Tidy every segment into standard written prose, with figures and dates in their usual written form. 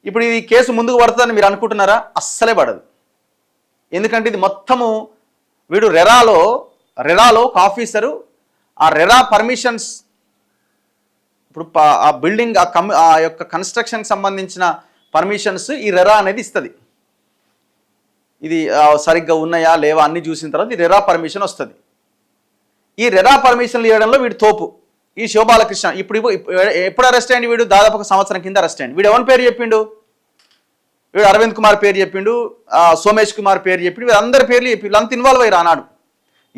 ఇప్పుడు ఈ కేసు ముందుకు పడుతుందని మీరు అనుకుంటున్నారా? అస్సలే పడదు. ఎందుకంటే ఇది మొత్తము వీడు రెరాలో ఒక ఆఫీసరు ఆ రెరా పర్మిషన్స్, ఇప్పుడు ఆ బిల్డింగ్ ఆ యొక్క కన్స్ట్రక్షన్కి సంబంధించిన పర్మిషన్స్ ఈ రెరా అనేది ఇస్తుంది. ఇది సరిగ్గా ఉన్నాయా లేవా అన్ని చూసిన తర్వాత ఈ రెరా పర్మిషన్ వస్తుంది. ఈ రెరా పర్మిషన్లు ఇవ్వడంలో వీడు తోపు ఈ శివబాలకృష్ణ. ఎప్పుడు అరెస్ట్ అయ్యింది వీడు? దాదాపు ఒక సంవత్సరం కింద అరెస్ట్ అయ్యింది. వీడు ఎవరి పేరు చెప్పిండు? వీడు అరవింద్ కుమార్ పేరు చెప్పిండు, సోమేష్ కుమార్ పేరు చెప్పిండు, వీళ్ళందరి పేర్లు చెప్పి వీళ్ళంతా ఇన్వాల్వ్ అయ్యారు ఆనాడు.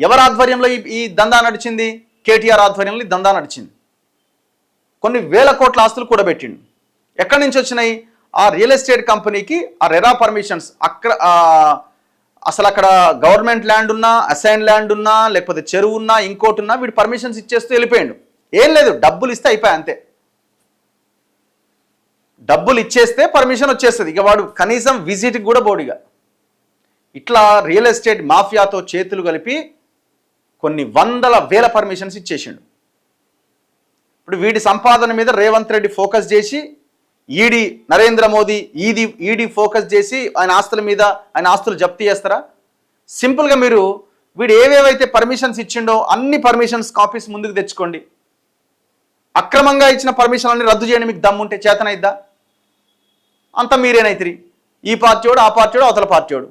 ఎవరి ఆధ్వర్యంలో ఈ దందా నడిచింది? కేటీఆర్ ఆధ్వర్యంలో ఈ దందా నడిచింది. కొన్ని వేల కోట్ల ఆస్తులు కూడబెట్టిండు. ఎక్కడి నుంచి వచ్చినాయి? ఆ రియల్ ఎస్టేట్ కంపెనీకి ఆ రెరా పర్మిషన్స్. అసలు అక్కడ గవర్నమెంట్ ల్యాండ్ ఉన్నా, అసైన్ ల్యాండ్ ఉన్నా, లేకపోతే చెరువు ఉన్నా, ఇంకోటి ఉన్నా వీడు పర్మిషన్స్ ఇచ్చేస్తూ వెళ్ళిపోయాడు. ఏం లేదు, డబ్బులు ఇస్తే అయిపోయాయి అంతే. డబ్బులు ఇచ్చేస్తే పర్మిషన్ వచ్చేస్తుంది. ఇక వాడు కనీసం విజిట్కి కూడా బోడిగా. ఇట్లా రియల్ ఎస్టేట్ మాఫియాతో చేతులు కలిపి కొన్ని వందల వేల పర్మిషన్స్ ఇచ్చేసిండు. ఇప్పుడు వీడి సంపాదన మీద రేవంత్ రెడ్డి ఫోకస్ చేసి, ED Narendra Modi ED focus చేసి ఆయన ఆస్తుల మీద ఆయన ఆస్తులు జప్తీ చేస్తారా? సింపుల్గా మీరు వీడు ఏవేవైతే పర్మిషన్స్ ఇచ్చిండో అన్ని పర్మిషన్స్ కాపీస్ ముందుకు తెచ్చుకోండి. అక్రమంగా ఇచ్చిన పర్మిషన్లన్నీ రద్దు చేయండి. మీకు దమ్ముంటే చేతనైద్దా? అంతా మీరేనైతిరి. ఈ పార్టీవాడు ఆ పార్టీవాడు అవతల పార్టీవాడు.